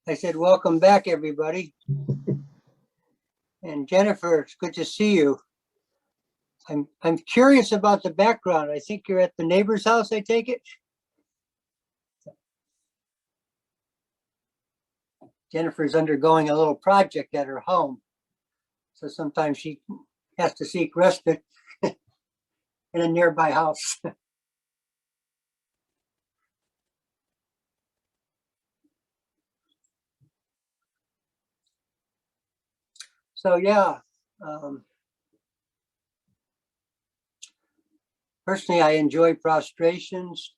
I said, welcome back, everybody. And Jennifer, it's good to see you. I'm curious about the background. I think you're at the neighbor's house, I take it? Jennifer's undergoing a little project at her home. So sometimes she has to seek respite in a nearby house. So yeah, personally, I enjoy prostrations.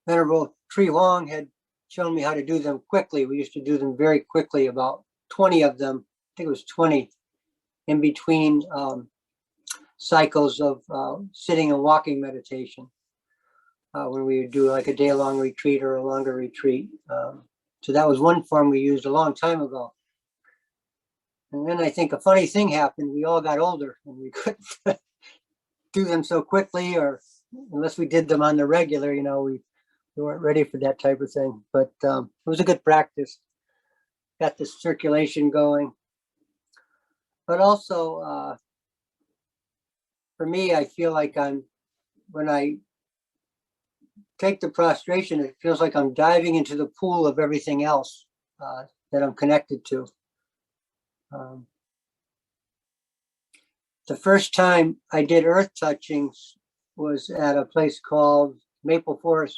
Venerable Tree Huang had shown me how to do them quickly. We used to do them very quickly, about 20 of them. I think it was 20 in between cycles of sitting and walking meditation when we would do like a day-long retreat or a longer retreat. So that was one form we used a long time ago. And then I think a funny thing happened. We all got older and we couldn't do them so quickly, or unless we did them on the regular, you know, we weren't ready for that type of thing. But it was a good practice. Got the circulation going. But also, for me, I feel like when I take the prostration, it feels like I'm diving into the pool of everything else that I'm connected to. The first time I did earth touchings was at a place called Maple Forest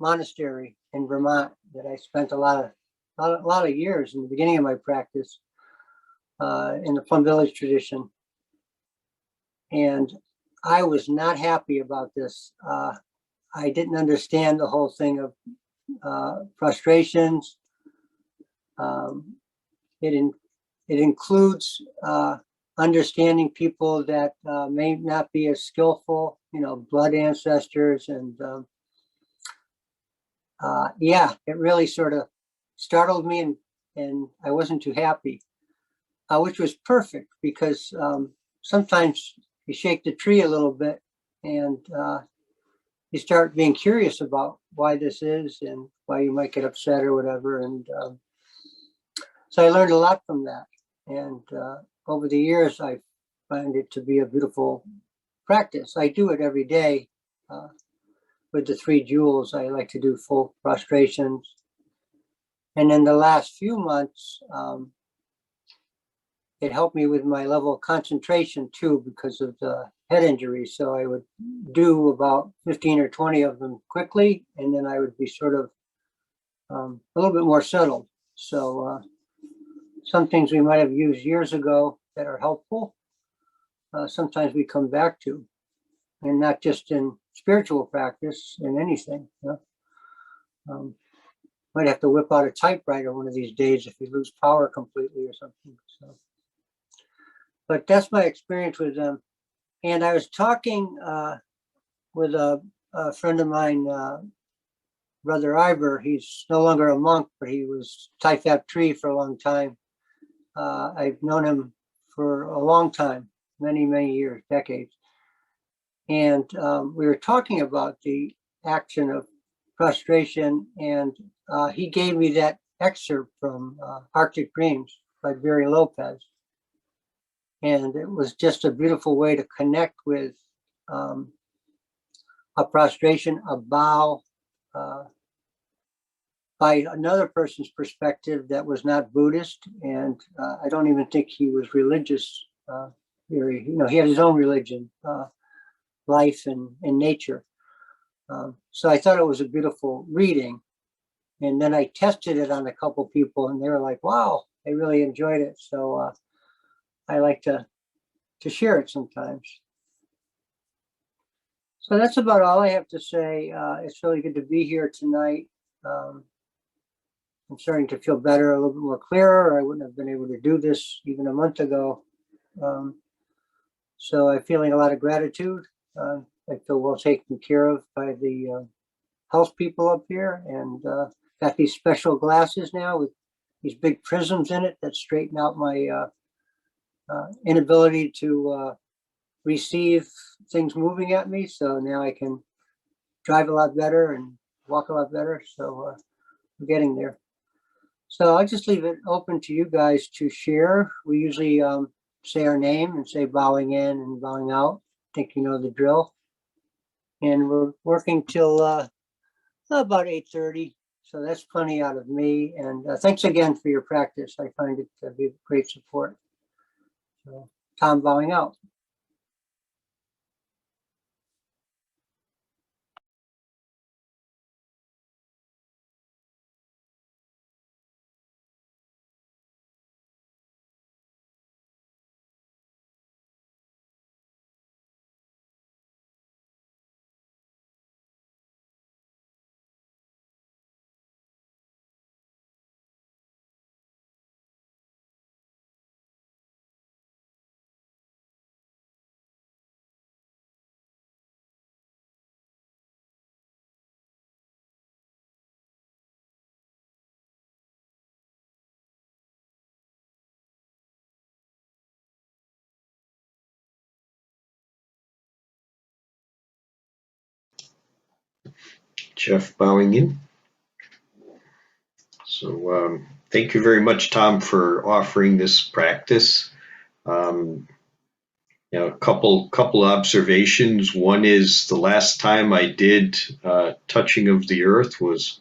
Monastery in Vermont that I spent a lot of years in the beginning of my practice in the Plum Village tradition. And I was not happy about this. I didn't understand the whole thing of prostrations. It includes understanding people that may not be as skillful, you know, blood ancestors. And yeah, it really sort of startled me, and I wasn't too happy, which was perfect because sometimes you shake the tree a little bit and you start being curious about why this is and why you might get upset or whatever. And so I learned a lot from that. And over the years, I find it to be a beautiful practice. I do it every day with the 3 jewels. I like to do full prostrations. And in the last few months, it helped me with my level of concentration too, because of the head injury. So I would do about 15 or 20 of them quickly, and then I would be sort of a little bit more settled. So some things we might have used years ago that are helpful, sometimes we come back to, and not just in spiritual practice, in anything. You know? Might have to whip out a typewriter one of these days if you lose power completely or something. So. But that's my experience with them. And I was talking with a friend of mine, Brother Ivor. He's no longer a monk, but he was Tai-Fap Tree for a long time. I've known him for a long time, many, many years, decades. And we were talking about the action of prostration, and he gave me that excerpt from Arctic Dreams by Barry Lopez. And it was just a beautiful way to connect with a prostration, a bow, by another person's perspective that was not Buddhist. And I don't even think he was religious. He had his own religion, life and nature. So I thought it was a beautiful reading. And then I tested it on a couple people, and they were like, wow, they really enjoyed it. So I like to share it sometimes. So that's about all I have to say. It's really good to be here tonight. I'm starting to feel better, a little bit more clearer. I wouldn't have been able to do this even a month ago. So I'm feeling a lot of gratitude. I feel well taken care of by the health people up here, and got these special glasses now with these big prisms in it that straighten out my inability to receive things moving at me. So now I can drive a lot better and walk a lot better. So we're getting there. So I'll just leave it open to you guys to share. We usually say our name and say bowing in and bowing out. I think you know the drill. And we're working till about 8:30. So that's plenty out of me. And thanks again for your practice. I find it to be great support. So Tom bowing out. Jeff bowing in. So thank you very much, Tom, for offering this practice. A couple observations. One is the last time I did touching of the earth was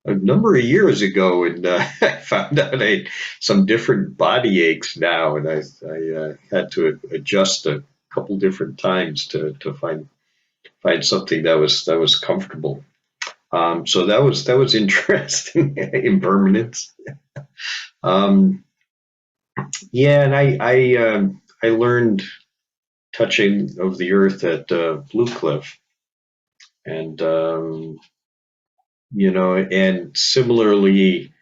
a number of years ago, and I found out I had some different body aches now, and I had to adjust a couple different times to find something that was comfortable. So that was interesting. Impermanence. Yeah, and I learned touching of the earth at Blue Cliff, and and similarly,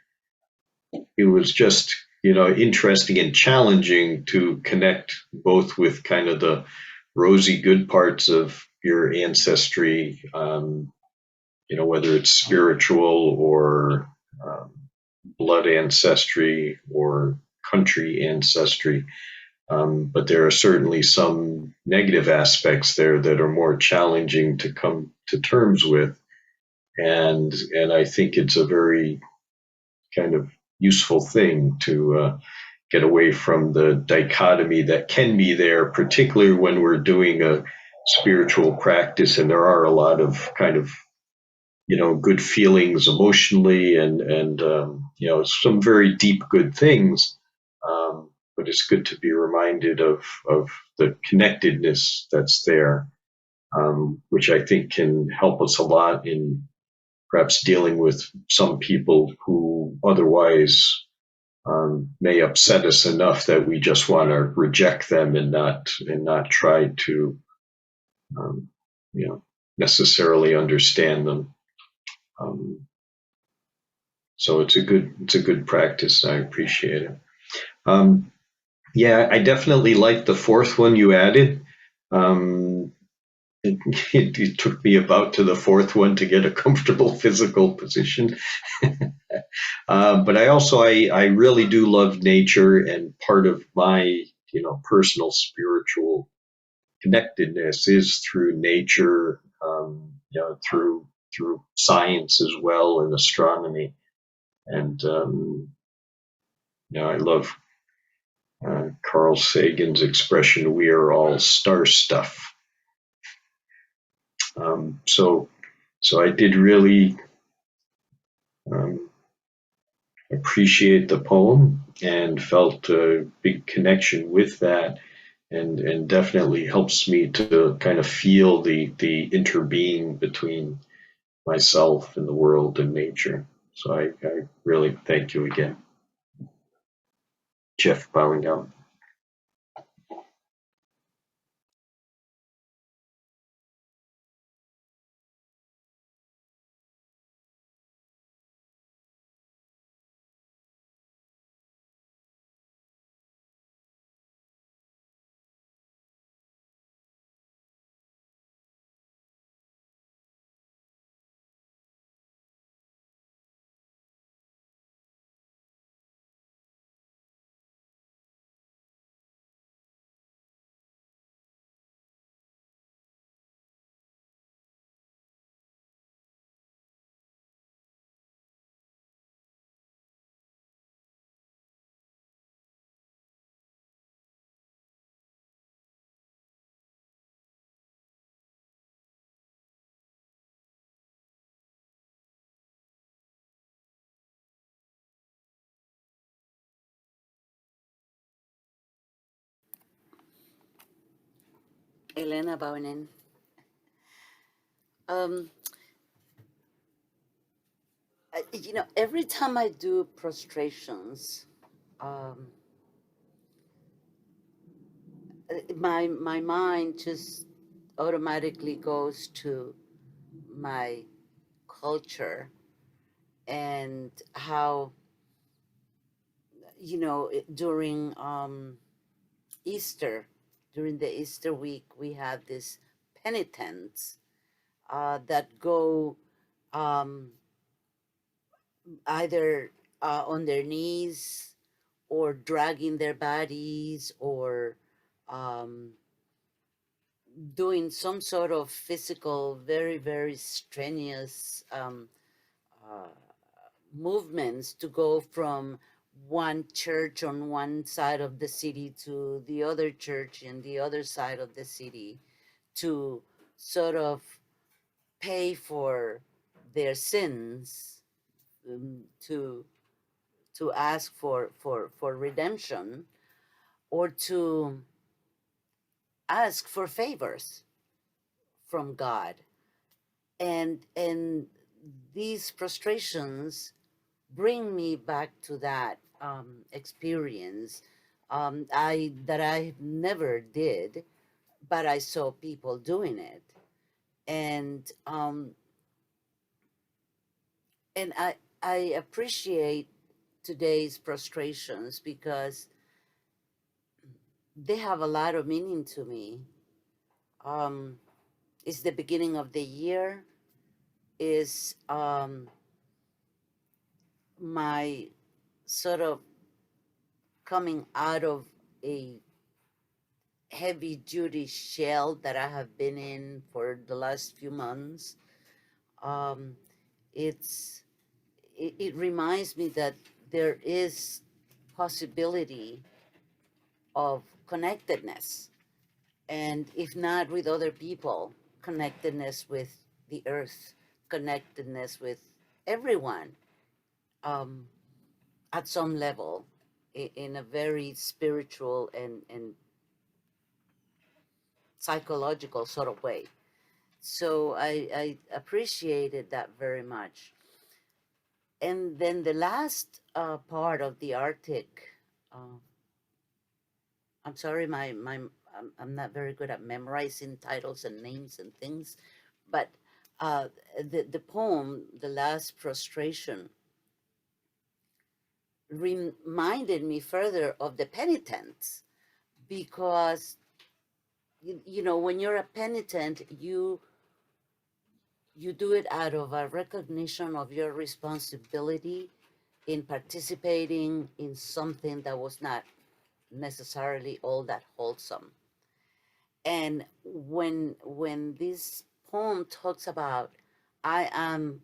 it was just interesting and challenging to connect both with kind of the rosy good parts of your ancestry, whether it's spiritual or blood ancestry or country ancestry. But there are certainly some negative aspects there that are more challenging to come to terms with. And I think it's a very kind of useful thing to get away from the dichotomy that can be there, particularly when we're doing a spiritual practice and there are a lot of kind of good feelings emotionally and some very deep good things. But it's good to be reminded of the connectedness that's there, which I think can help us a lot in perhaps dealing with some people who otherwise may upset us enough that we just want to reject them and not try to necessarily understand them. So it's a good practice. I appreciate it. Yeah, I definitely like the fourth one you added. It took me about to the fourth one to get a comfortable physical position. But I really do love nature, and part of my personal spiritual connectedness is through nature, through science as well and astronomy. And I love Carl Sagan's expression, "We are all star stuff." So I did really appreciate the poem and felt a big connection with that, and definitely helps me to kind of feel the interbeing between myself and the world and nature. So I really thank you again. Jeff bowing out. Elena Baunen. Um, every time I do prostrations, um, my mind just automatically goes to my culture and how during Easter, during the Easter week, we have this penitents that go um, either on their knees or dragging their bodies or um, doing some sort of physical, very, very strenuous uh, movements to go from one church on one side of the city to the other church in the other side of the city to sort of pay for their sins, to ask for redemption, or to ask for favors from God. And these prostrations bring me back to that experience I never did, but I saw people doing it, and and I appreciate today's prostrations because they have a lot of meaning to me. Um, it's the beginning of the year. Is my sort of coming out of a heavy duty shell that I have been in for the last few months. Um, it's it reminds me that there is possibility of connectedness, and if not with other people, connectedness with the earth, connectedness with everyone, um, at some level, in a very spiritual and psychological sort of way. So I appreciated that very much. And then the last part of the Arctic, uh, I'm sorry, I'm not very good at memorizing titles and names and things, but the poem, The Last Prostration, reminded me further of the penitents, because when you're a penitent, you do it out of a recognition of your responsibility in participating in something that was not necessarily all that wholesome. And when this poem talks about, I am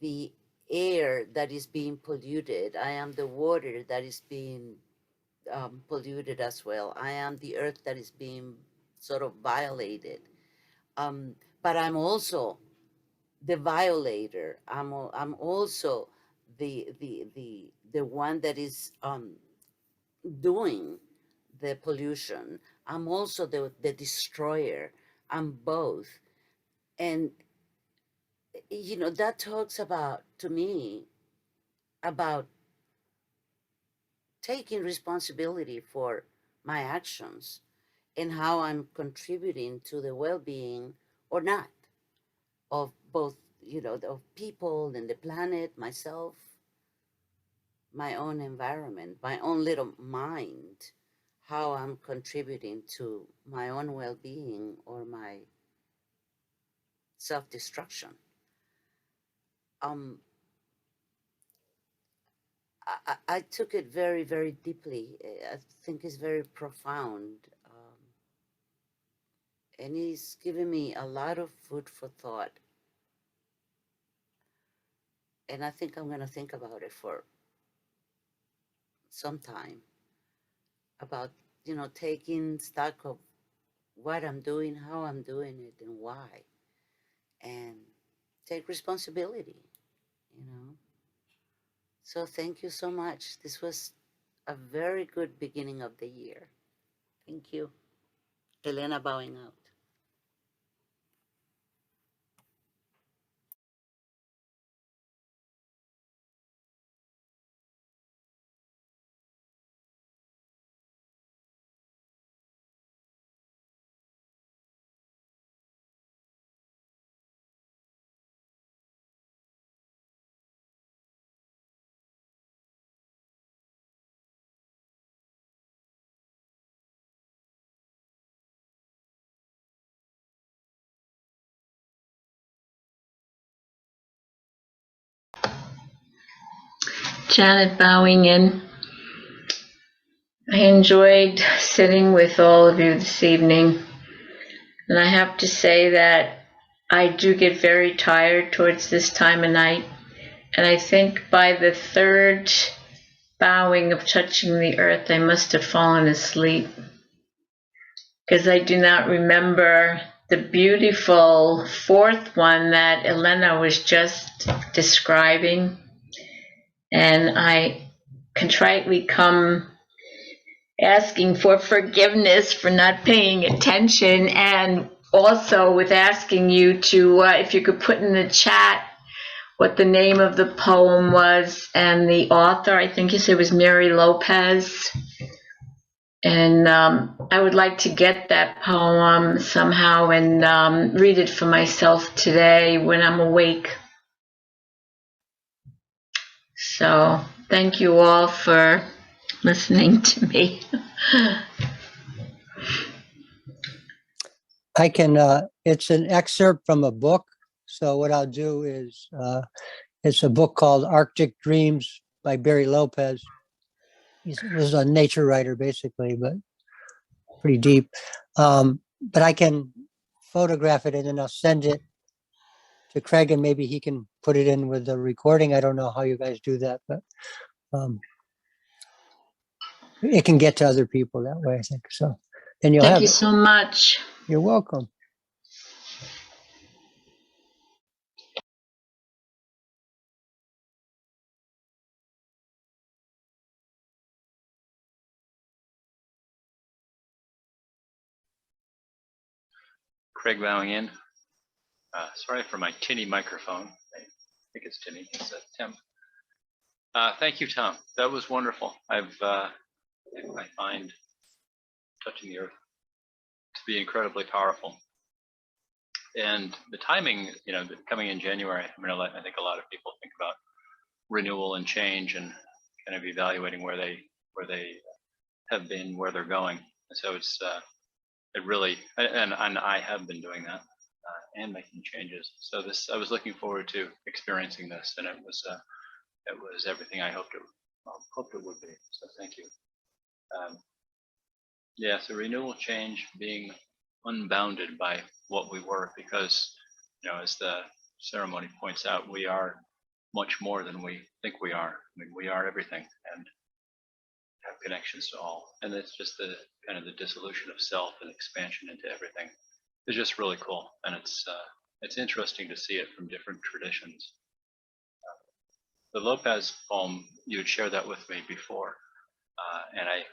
the air that is being polluted, I am the water that is being polluted as well, I am the earth that is being sort of violated, but I'm also the violator. I'm also the one that is doing the pollution. I'm also the destroyer. I'm both. And that talks about, to me, about taking responsibility for my actions and how I'm contributing to the well-being or not of both, of people and the planet, myself, my own environment, my own little mind, how I'm contributing to my own well-being or my self-destruction. Um, I took it very, very deeply. I think it's very profound. And it's given me a lot of food for thought. And I think I'm going to think about it for some time, about, taking stock of what I'm doing, how I'm doing it, and why. And take responsibility, you know. So thank you so much. This was a very good beginning of the year. Thank you. Elena bowing out. Janet bowing in. I enjoyed sitting with all of you this evening, and I have to say that I do get very tired towards this time of night, and I think by the third bowing of touching the earth, I must have fallen asleep, because I do not remember the beautiful fourth one that Elena was just describing, and I contritely come asking for forgiveness for not paying attention, and also with asking you to, if you could put in the chat what the name of the poem was and the author. I think you said it was Mary Lopez. And I would like to get that poem somehow and read it for myself today when I'm awake. So thank you all for listening to me. I can, it's an excerpt from a book. So what I'll do is, it's a book called Arctic Dreams by Barry Lopez. He was a nature writer, basically, but pretty deep. But I can photograph it and then I'll send it to Craig and maybe he can put it in with the recording. I don't know how you guys do that, but it can get to other people that way, I think. So then you'll Thank have you it. so much. You're welcome. Craig bowing in. Sorry for my tinny microphone. I think it's tinny. It's Tim. Thank you, Tom. That was wonderful. I find touching the earth to be incredibly powerful. And the timing, coming in January, I think a lot of people think about renewal and change and kind of evaluating where they have been, where they're going. And so it really, and I have been doing that and making changes. So I was looking forward to experiencing this, and it was everything I hoped it would be. So thank you. Yeah, so renewal, change, being unbounded by what we were, because as the ceremony points out, we are much more than we think we are. I mean, we are everything and have connections to all, and it's just the kind of the dissolution of self and expansion into everything. It's just really cool, and it's interesting to see it from different traditions. The Lopez poem, you had shared that with me before, and I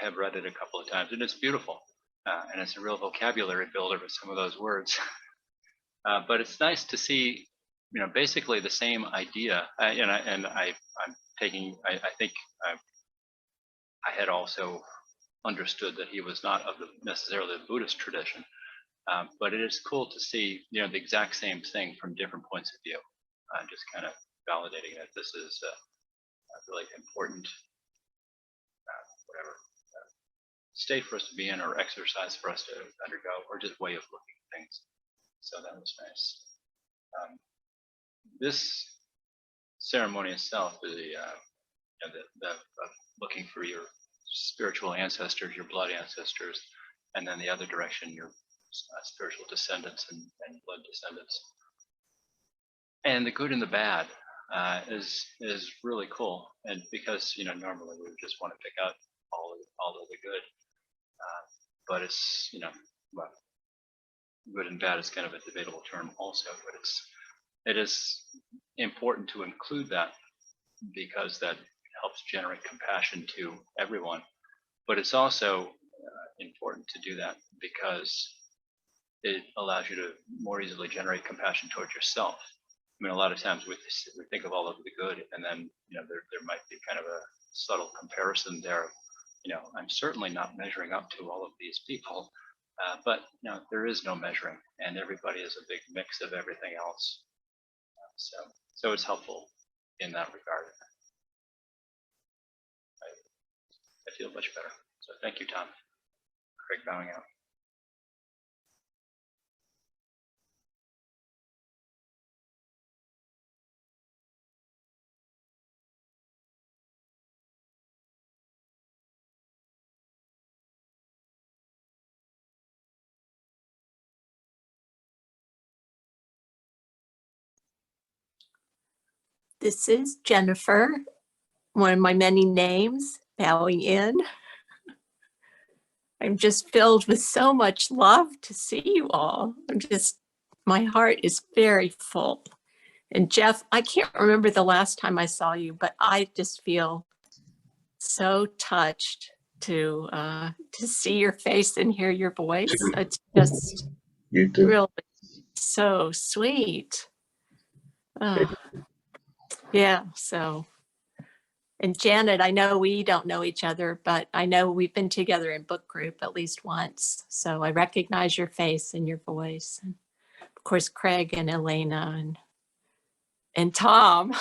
have read it a couple of times, and it's beautiful, and it's a real vocabulary builder with some of those words. But it's nice to see, basically the same idea. I think I had also understood that he was not of necessarily the Buddhist tradition, but it is cool to see, the exact same thing from different points of view. Just kind of validating that this is a really important, state for us to be in, or exercise for us to undergo, or just way of looking at things. So that was nice. This ceremony itself, the looking for your spiritual ancestors, your blood ancestors, and then the other direction, your spiritual descendants and blood descendants, and the good and the bad is really cool. And because normally we would just want to pick out all of the good, but it's well, good and bad is kind of a debatable term also, but it is important to include that, because that helps generate compassion to everyone. But it's also important to do that because it allows you to more easily generate compassion towards yourself. I mean, a lot of times we think of all of the good, and then there might be kind of a subtle comparison there. I'm certainly not measuring up to all of these people, but there is no measuring, and everybody is a big mix of everything else. So it's helpful in that regard. I feel much better. So thank you, Tom. Craig bowing out. This is Jennifer, one of my many names, bowing in. I'm just filled with so much love to see you all. My heart is very full. And Jeff, I can't remember the last time I saw you, but I just feel so touched to see your face and hear your voice. It's just You too. really so sweet. Yeah, so. And Janet, I know we don't know each other, but I know we've been together in book group at least once. So I recognize your face and your voice. And of course, Craig and Elena and Tom.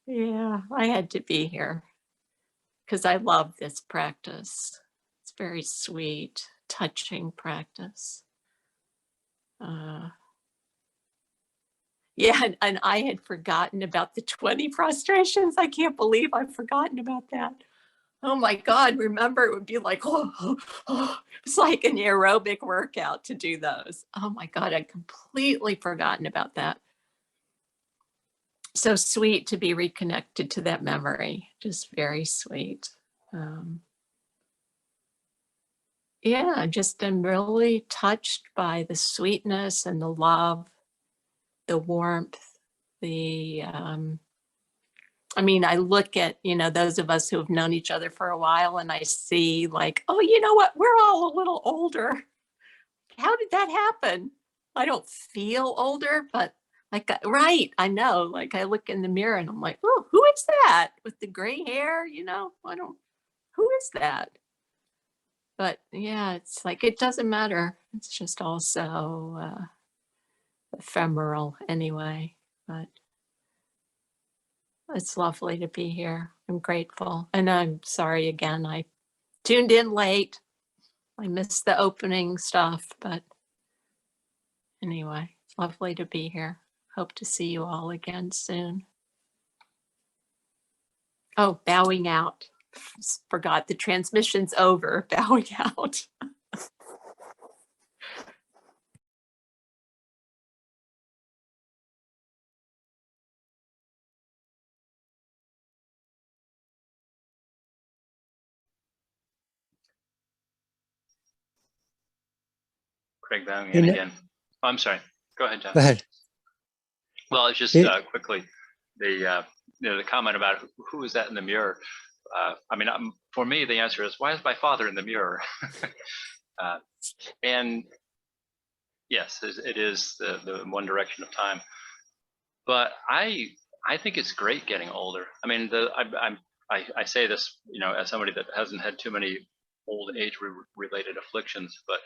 Yeah, I had to be here because I love this practice. It's very sweet, touching practice. Yeah, and I had forgotten about the 20 prostrations. I can't believe I've forgotten about that. Oh my God, remember it would be like, it's like an aerobic workout to do those. Oh my God, I'd completely forgotten about that. So sweet to be reconnected to that memory, just very sweet. Yeah, just am really touched by the sweetness and the love, the warmth, I look at, those of us who have known each other for a while and I see like, oh, you know what? We're all a little older. How did that happen? I don't feel older, but right. I know, like I look in the mirror and I'm like, oh, who is that with the gray hair? Who is that? But yeah, it's like, it doesn't matter. It's just also ephemeral anyway, but it's lovely to be here. I'm grateful. And I'm sorry again, I tuned in late. I missed the opening stuff, but anyway, it's lovely to be here. Hope to see you all again soon. Oh, bowing out. Forgot the transmission's over. Bowing out. Craig bowing in You know- again. Oh, I'm sorry. Go ahead, John. Go ahead. Well, it's just It- quickly the comment about who is that in the mirror. For me, the answer is, why is my father in the mirror? And yes, it is the one direction of time. But I think it's great getting older. I mean, I say this, as somebody that hasn't had too many old age related afflictions, but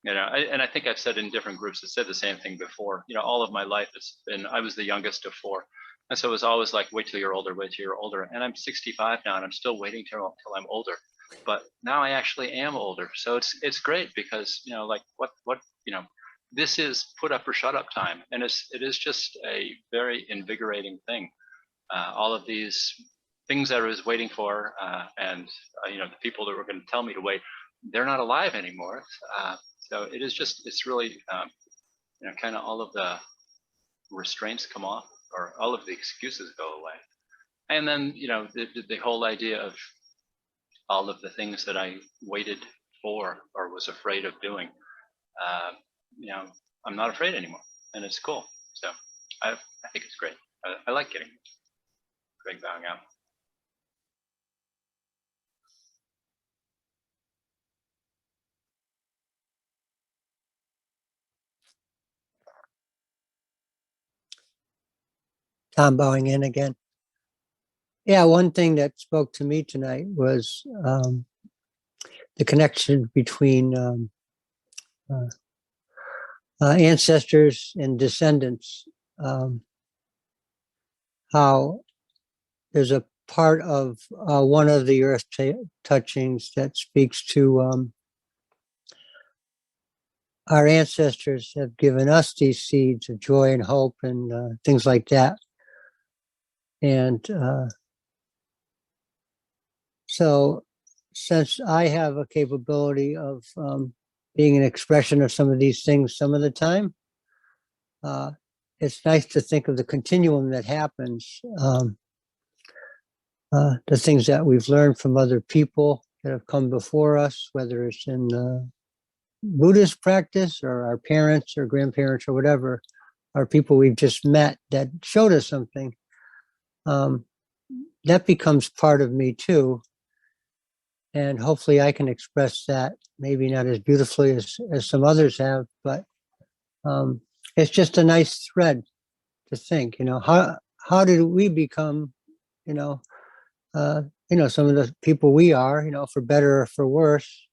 I think I've said in different groups that said the same thing before. All of my life I was the youngest of four. And so it was always like, wait till you're older, wait till you're older. And I'm 65 now and I'm still waiting till I'm older. But now I actually am older. So it's great because, this is put up or shut up time. And it is just a very invigorating thing. All of these things that I was waiting for and the people that were going to tell me to wait, they're not alive anymore. So it's really, kind of all of the restraints come off, or all of the excuses go away. And then, the whole idea of all of the things that I waited for or was afraid of doing, I'm not afraid anymore, and it's cool. So I think it's great. I like getting Greg bowing out. Tom bowing in again. Yeah, one thing that spoke to me tonight was the connection between ancestors and descendants. How there's a part of one of the earth touchings that speaks to our ancestors have given us these seeds of joy and hope and things like that. And so since I have a capability of being an expression of some of these things some of the time, it's nice to think of the continuum that happens. The things that we've learned from other people that have come before us, whether it's in Buddhist practice or our parents or grandparents or whatever, or people we've just met that showed us something. That becomes part of me too. And hopefully I can express that, maybe not as beautifully as some others have, but it's just a nice thread to think, how did we become, some of the people we are, for better or for worse.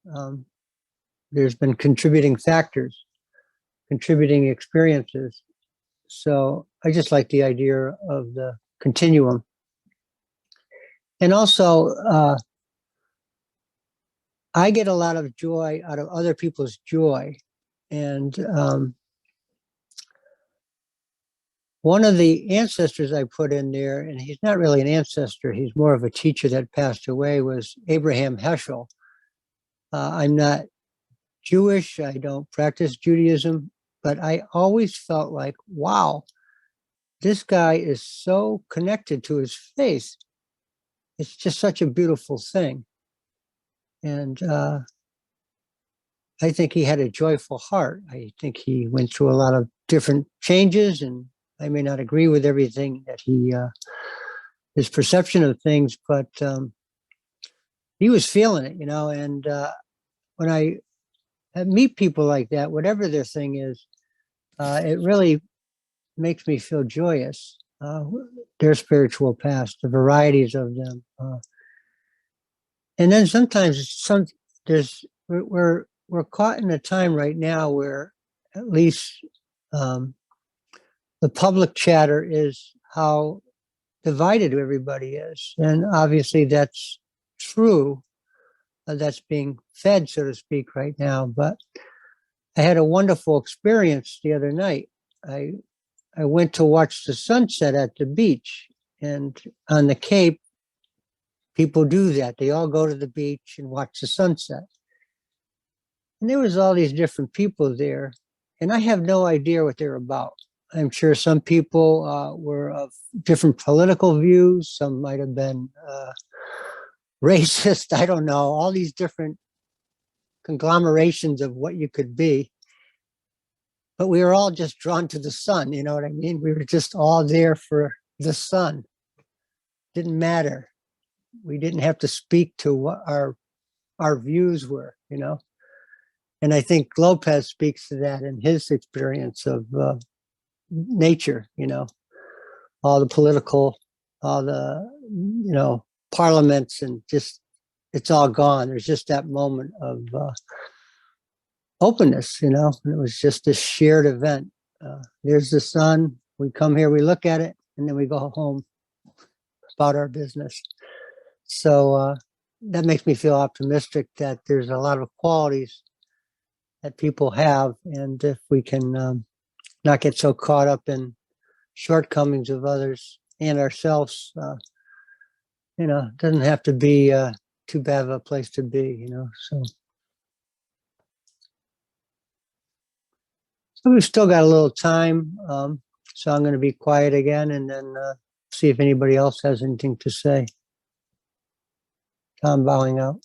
There's been contributing factors, contributing experiences. So I just like the idea of the continuum. And also, I get a lot of joy out of other people's joy. And one of the ancestors I put in there, and he's not really an ancestor, he's more of a teacher that passed away, was Abraham Heschel. I'm not Jewish, I don't practice Judaism, but I always felt like, wow, this guy is so connected to his faith. It's just such a beautiful thing. And I think he had a joyful heart. I think he went through a lot of different changes, and I may not agree with everything that his perception of things, but he was feeling it, and when I meet people like that, whatever their thing is, it really makes me feel joyous. Their spiritual past, the varieties of them. And then sometimes we're caught in a time right now where at least the public chatter is how divided everybody is. And obviously that's true. That's being fed, so to speak, right now. But I had a wonderful experience the other night. I went to watch the sunset at the beach, and on the Cape, people do that. They all go to the beach and watch the sunset. And there was all these different people there, and I have no idea what they're about. I'm sure some people were of different political views. Some might have been racist. I don't know. All these different conglomerations of what you could be. But we were all just drawn to the sun. You know what I mean? We were just all there for the sun. Didn't matter. We didn't have to speak to what our views were, And I think Lopez speaks to that in his experience of nature, all the political, all the, parliaments, and just, it's all gone. There's just that moment of openness, and it was just this shared event. There's the sun. We come here, we look at it, and then we go home about our business. So that makes me feel optimistic that there's a lot of qualities that people have, and if we can not get so caught up in shortcomings of others and ourselves, it doesn't have to be too bad of a place to be, So we've still got a little time, so I'm going to be quiet again and then see if anybody else has anything to say. Tom bowing out.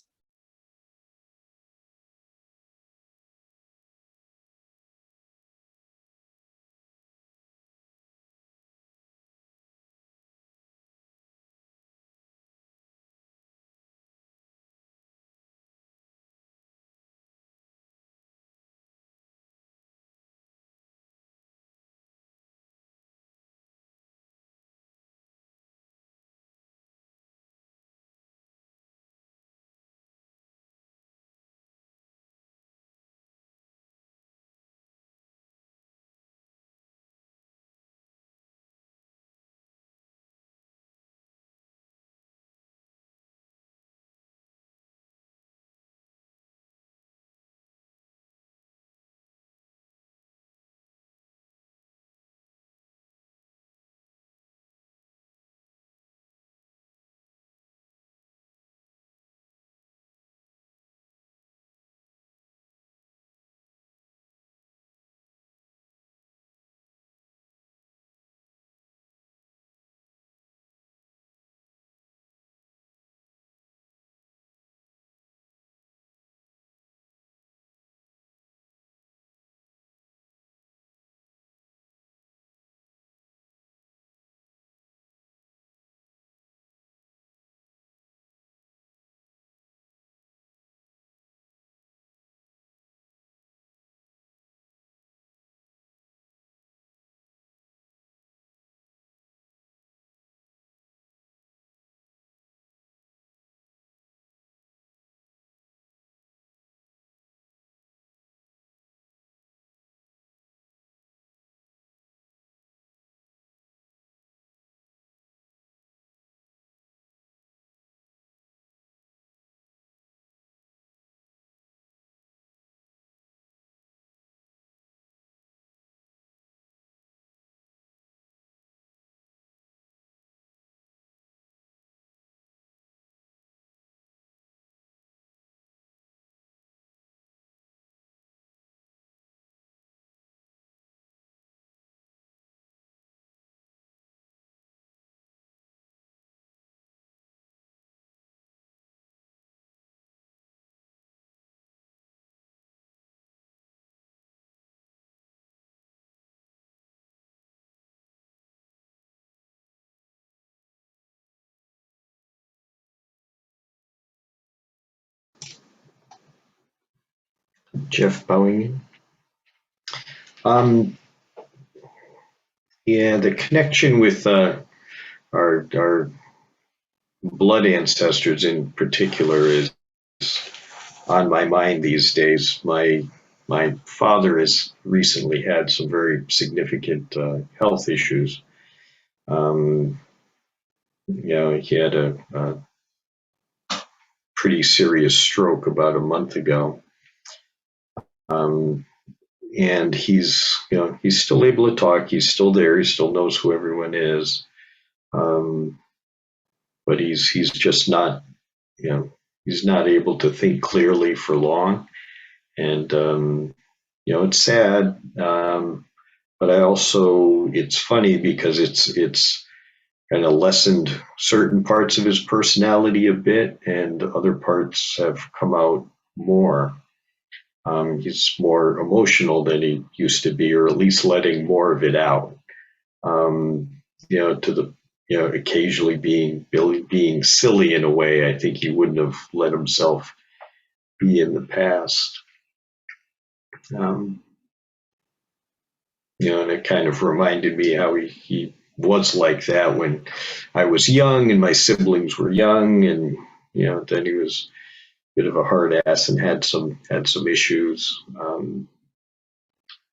Jeff Bowing. Yeah, the connection with our blood ancestors in particular is on my mind these days. My father has recently had some very significant health issues. He had a pretty serious stroke about a month ago. And he's still able to talk. He's still there. He still knows who everyone is. But he's just not, he's not able to think clearly for long. And, it's sad. But it's funny because it's kind of lessened certain parts of his personality a bit, and other parts have come out more. He's more emotional than he used to be, or at least letting more of it out. To the occasionally being silly in a way I think he wouldn't have let himself be in the past. And it kind of reminded me how he was like that when I was young and my siblings were young, and then he was a bit of a hard ass and had some issues.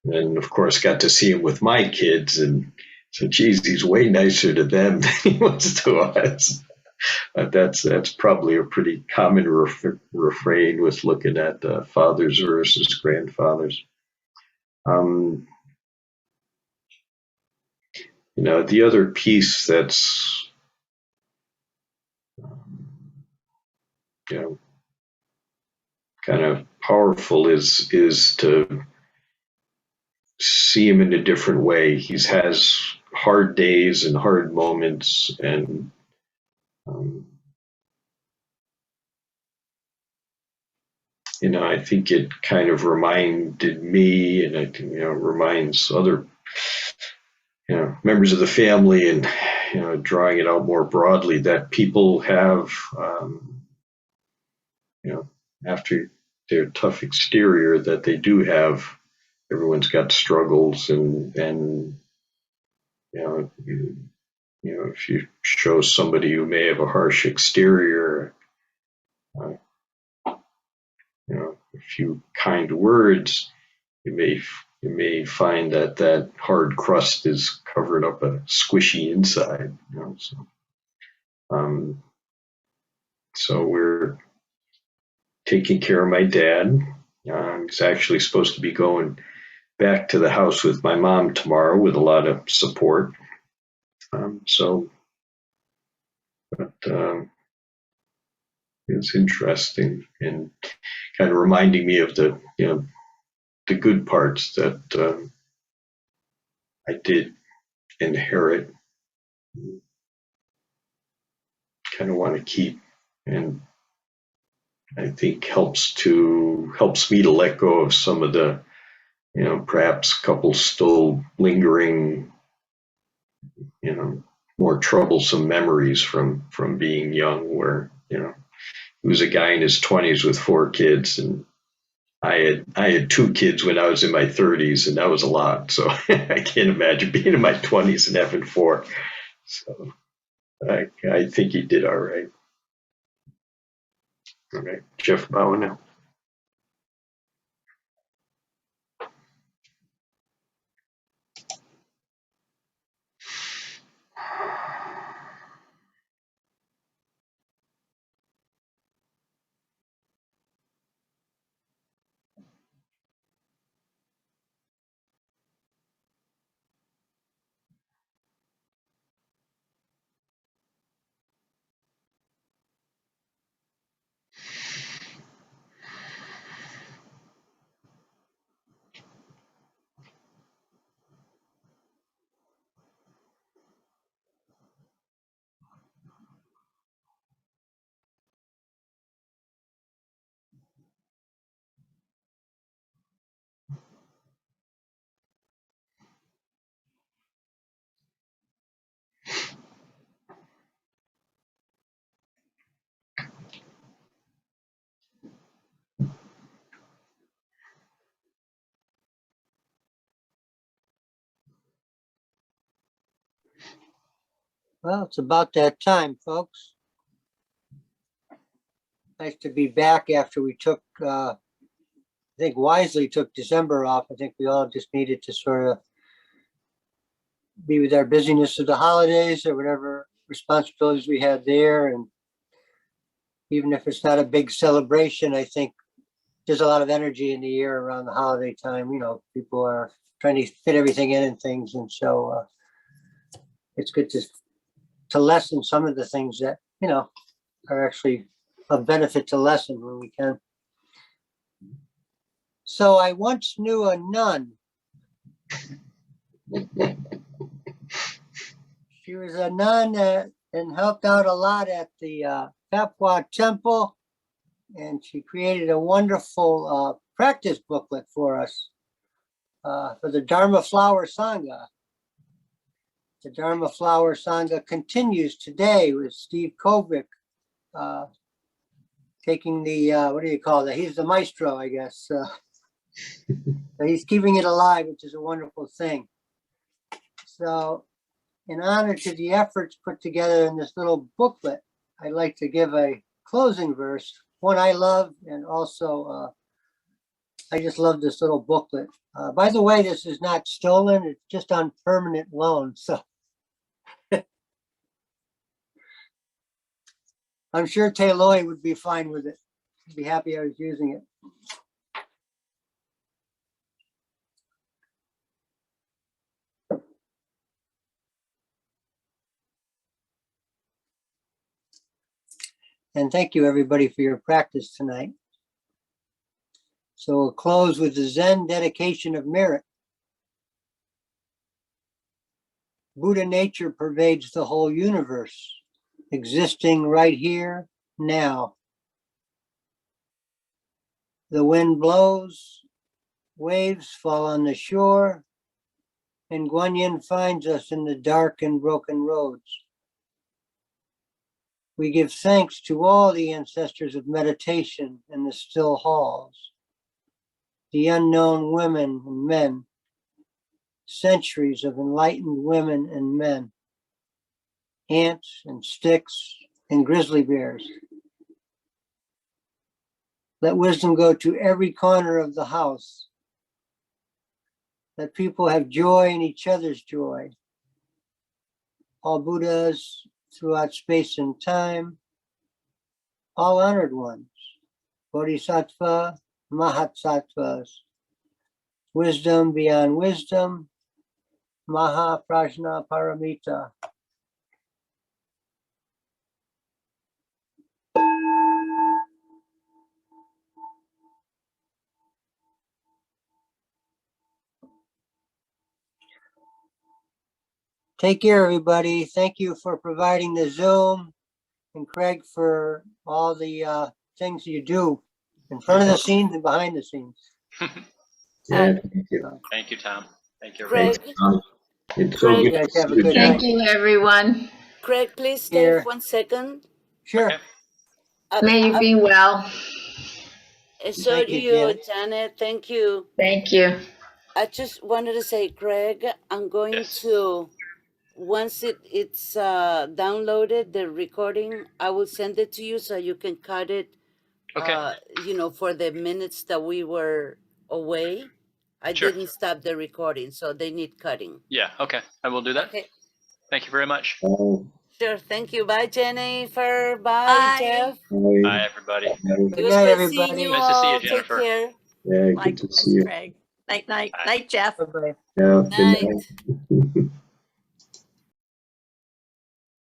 And of course got to see him with my kids, and so geez, he's way nicer to them than he was to us. That's probably a pretty common refrain with looking at fathers versus grandfathers. The other piece that's kind of powerful is to see him in a different way. He has hard days and hard moments, and I think it kind of reminded me, and I think reminds other members of the family, and drawing it out more broadly, that people have after their tough exterior, that they do have. Everyone's got struggles, and if you show somebody who may have a harsh exterior, a few kind words, you may find that hard crust is covered up a squishy inside. So we're taking care of my dad. He's actually supposed to be going back to the house with my mom tomorrow with a lot of support. It's interesting and kind of reminding me of the good parts that I did inherit. Kind of want to keep, and I think helps me to let go of some of the perhaps a couple still lingering more troublesome memories from being young, where he was a guy in his 20s with 4 kids, and I had 2 kids when I was in my 30s, and that was a lot. So I can't imagine being in my 20s and having 4. So I think he did all right. All right, Jeff Bowen now. Well, it's about that time, folks. Nice to be back after we took, I think wisely took December off. I think we all just needed to sort of be with our busyness of the holidays or whatever responsibilities we had there. And even if it's not a big celebration, I think there's a lot of energy in the air around the holiday time. You know, people are trying to fit everything in and things. And so it's good to lessen some of the things that, you know, are actually of benefit to lessen when we can. So I once knew a nun. She was a nun and helped out a lot at the Papua Temple. And she created a wonderful practice booklet for us for the Dharma Flower Sangha. The Dharma Flower Sangha continues today with Steve Kovic taking the, what do you call that? He's the maestro, I guess. But he's keeping it alive, which is a wonderful thing. So in honor to the efforts put together in this little booklet, I'd like to give a closing verse, one I love, and also I just love this little booklet. By the way, this is not stolen, it's just on permanent loan. So I'm sure Taylor would be fine with it. He'd be happy I was using it. And thank you, everybody, for your practice tonight. So we'll close with the Zen dedication of merit. Buddha nature pervades the whole universe, existing right here, now. The wind blows, waves fall on the shore, and Guanyin finds us in the dark and broken roads. We give thanks to all the ancestors of meditation in the still halls, the unknown women and men, centuries of enlightened women and men, ants and sticks and grizzly bears. Let wisdom go to every corner of the house. Let people have joy in each other's joy. All Buddhas throughout space and time, all honored ones, Bodhisattva, Mahattattvas, wisdom beyond wisdom, Maha Prajna Paramita. Take care, everybody. Thank you for providing the Zoom, and Craig for all the things you do in front of the scenes and behind the scenes. Yeah, thank you. Thank you, Tom. Thank you, Craig, everyone. Thanks, Tom. It's so Craig. good You guys to see have a you good again. night. Thank you, everyone. Craig, please stay Here. 1 second. Sure. Okay. May you be well. So Thank do you, you, Janet. Janet. Thank you. Thank you. I just wanted to say, Greg, I'm going Yes. to, once it's downloaded, the recording, I will send it to you so you can cut it, Okay. you know, for the minutes that we were away. I Sure. didn't stop the recording, so they need cutting. Yeah. Okay. I will do that. Okay, Thank you very much. sure. Thank you. Bye, Jennifer. Bye, Bye. Jeff. Bye, everybody. It Good was night, great seeing everybody. you Nice to see you, all. Take Jennifer. care. Yeah, good to Likewise, see you. Craig. Night, night, Bye. night, Jeff. Bye-bye. Yeah, good Night. night.